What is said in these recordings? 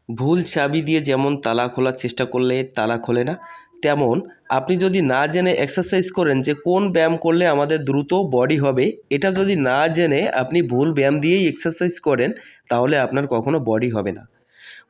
ভুল চাবি দিয়ে যেমন তালা খোলার চেষ্টা করলে তালা খোলে না, তেমন আপনি যদি না জেনে এক্সারসাইজ করেন যে কোন ব্যায়াম করলে আমাদের দ্রুত বডি হবে, এটা যদি না জেনে আপনি ভুল ব্যায়াম দিয়েই এক্সারসাইজ করেন, তাহলে আপনার কখনো বডি হবে না।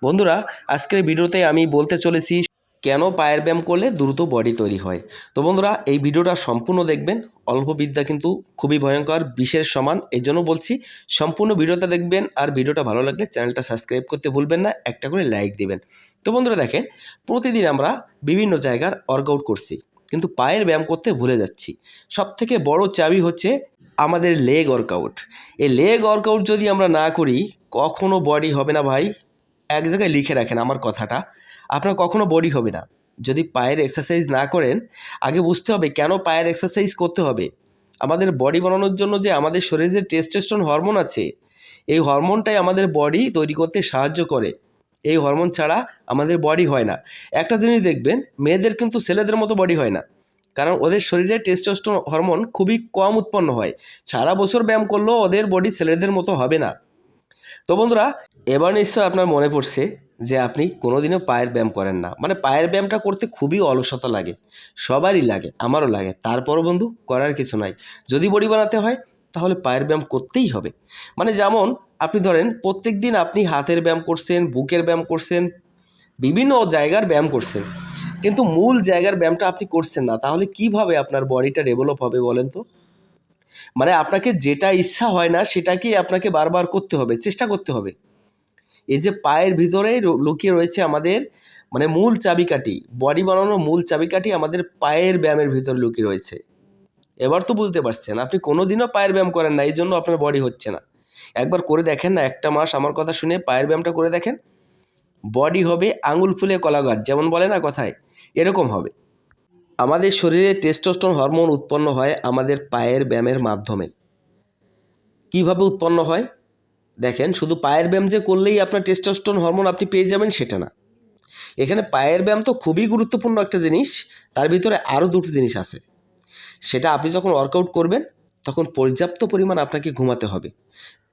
বন্ধুরা, আজকের ভিডিওতে আমি বলতে চলেছি কেন পায়ের ব্যায়াম করলে দ্রুত বডি তৈরি হয়। তো বন্ধুরা, এই ভিডিওটা সম্পূর্ণ দেখবেন। অল্প বিদ্যা কিন্তু খুবই ভয়ঙ্কর, বিষের সমান। এই জন্য বলছি সম্পূর্ণ ভিডিওটা দেখবেন। আর ভিডিওটা ভালো লাগলে চ্যানেলটা সাবস্ক্রাইব করতে ভুলবেন না, একটা করে লাইক দিবেন। তো বন্ধুরা দেখেন, প্রতিদিন আমরা বিভিন্ন জায়গার ওয়ার্কআউট করছি, কিন্তু পায়ের ব্যায়াম করতে ভুলে যাচ্ছি। সবথেকে বড় চাবি হচ্ছে আমাদের লেগ ওয়ার্কআউট। এই লেগ ওয়ার্কআউট যদি আমরা না করি, কখনো বডি হবে না ভাই। এক জায়গায় লিখে রাখেন আমার কথাটা, আপনার কখনো বডি হবে না যদি পায়ের এক্সারসাইজ না করেন। আগে বুঝতে হবে কেন পায়ের এক্সারসাইজ করতে হবে। আমাদের বডি বানানোর জন্য যে আমাদের শরীরে যে টেস্টোস্টেরন হরমোন আছে, এই হরমোনটাই আমাদের বডি তৈরি করতে সাহায্য করে। এই হরমোন ছাড়া আমাদের বডি হয় না। একটা জিনিস দেখবেন, মেয়েদের কিন্তু ছেলেদের মতো বডি হয় না, কারণ ওদের শরীরে টেস্টোস্টেরন হরমোন খুবই কম উৎপন্ন হয়। সারা বছর ব্যায়াম করলেও ওদের বডি ছেলেদের মতো হবে না। তো বন্ধুরা, এবার নিশ্চয় আপনার মনে পড়ছে যে আপনি কোনোদিনও পায়ের ব্যায়াম করেন না। মানে পায়ের ব্যায়ামটা করতে খুবই অলসতা লাগে, সবারই লাগে, আমারও লাগে। তারপরও বন্ধু, করার কিছু নাই। যদি বডি বানাতে হয় তাহলে পায়ের ব্যায়াম করতেই হবে। মানে যেমন আপনি ধরেন প্রত্যেক দিন আপনি হাতের ব্যায়াম করছেন, বুকের ব্যায়াম করছেন, বিভিন্ন জায়গার ব্যায়াম করছেন, কিন্তু মূল জায়গার ব্যায়ামটা আপনি করছেন না, তাহলে কিভাবে আপনার বডিটা ডেভেলপ হবে বলেন তো? মানে আপনাকে যেটা ইচ্ছা হয় না সেটাকেই আপনাকে বারবার করতে হবে, চেষ্টা করতে হবে। এই যে পায়ের ভিতরে লুকিয়ে রয়েছে আমাদের মানে মূল চাবিকাঠি, বডি বানানোর মূল চাবিকাঠি আমাদের পায়ের ব্যায়ামের ভিতরে লুকিয়ে রয়েছে। এবার তো বুঝতে পারছেন, আপনি কোনোদিনও পায়ের ব্যায়াম করেন না, এই জন্য আপনার বডি হচ্ছে না। একবার করে দেখেন না, একটা মাস আমার কথা শুনে পায়ের ব্যায়ামটা করে দেখেন, বডি হবে আঙুল ফুলে কলা গাছ, যেমন বলে না কথায়, এরকম হবে। আমাদের শরীরে টেস্টোস্টেরন হরমোন উৎপন্ন হয় আমাদের পায়ের ব্যায়ামের মাধ্যমে। কিভাবে উৎপন্ন হয় দেখেন, শুধু পায়ের ব্যায়াম যে করলেই আপনার টেস্টোস্টেরন হরমোন আপনি পেয়ে যাবেন সেটা না। এখানে পায়ের ব্যায়াম তো খুবই গুরুত্বপূর্ণ একটা জিনিস, তার ভিতরে আরও দুটো জিনিস আছে। সেটা আপনি যখন ওয়ার্কআউট করবেন তখন পর্যাপ্ত পরিমাণ আপনাকে ঘুমাতে হবে।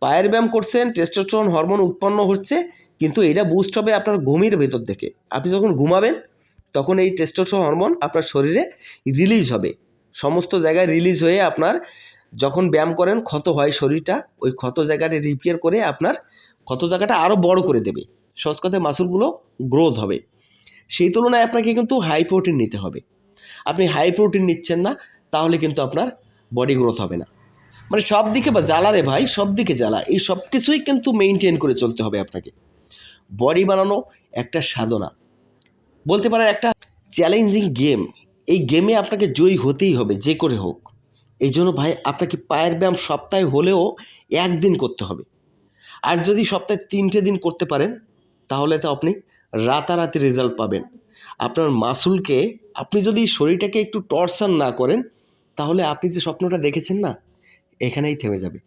পায়ের ব্যায়াম করছেন, টেস্টোস্টেরন হরমোন উৎপন্ন হচ্ছে, কিন্তু এটা বুস্ট হবে আপনার ঘুমের ভেতর থেকে। আপনি যখন ঘুমাবেন তখন এই টেস্টোস্টেরন হরমোন আপনার শরীরে রিলিজ হবে, সমস্ত জায়গায় রিলিজ হয়ে আপনার যখন ব্যায়াম করেন ক্ষত হয় শরীরটা, ওই ক্ষত জায়গাটা রিপেয়ার করে আপনার ক্ষত জায়গাটা আরও বড় করে দেবে। সহজ কথায় মাসুলগুলো গ্রোথ হবে। সেই তুলনায় আপনাকে কিন্তু হাই প্রোটিন নিতে হবে। আপনি হাই প্রোটিন নিচ্ছেন না, তাহলে কিন্তু আপনার বডি গ্রোথ হবে না। মানে সব দিকে বা জ্বালা রে ভাই, সব দিকে জ্বালা। এই সব কিছুই কিন্তু মেনটেন করে চলতে হবে আপনাকে। বডি বানানো একটা সাধনা, বলতে পারেন একটা চ্যালেঞ্জিং গেম। এই গেমে আপনাকে জয়ী হতেই হবে যে করে হোক। এই জন্য ভাই আপনাকে পায়ের ব্যায়াম সপ্তাহে হলেও একদিন করতে হবে। আর যদি সপ্তাহে 3টে দিন করতে পারেন তাহলে তো আপনি রাতারাতি রেজাল্ট পাবেন। আপনার মাসুলকে, আপনি যদি শরীরটাকে একটু টর্চার না করেন, তাহলে আপনি যে স্বপ্নটা দেখেছেন না, এখানেই থেমে যাবে।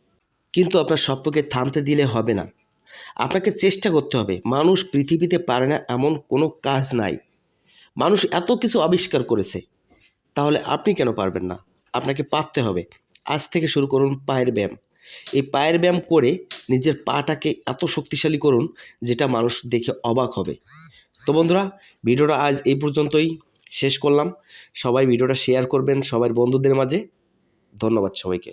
কিন্তু আপনার স্বপ্নকে থামতে দিলে হবে না, আপনাকে চেষ্টা করতে হবে। মানুষ পৃথিবীতে পারে না এমন কোনো কাজ নাই। মানুষ এত কিছু আবিষ্কার করেছে, তাহলে আপনি কেন পারবেন না? আপনাকে পারতে হবে। আজ থেকে শুরু করুন পায়ের ব্যায়াম। এই পায়ের ব্যায়াম করে নিজের পাটাকে এত শক্তিশালী করুন যেটা মানুষ দেখে অবাক হবে। তো বন্ধুরা, ভিডিওটা আজ এই পর্যন্তই শেষ করলাম। সবাই ভিডিওটা শেয়ার করবেন সবার বন্ধুদের মাঝে। ধন্যবাদ সবাইকে।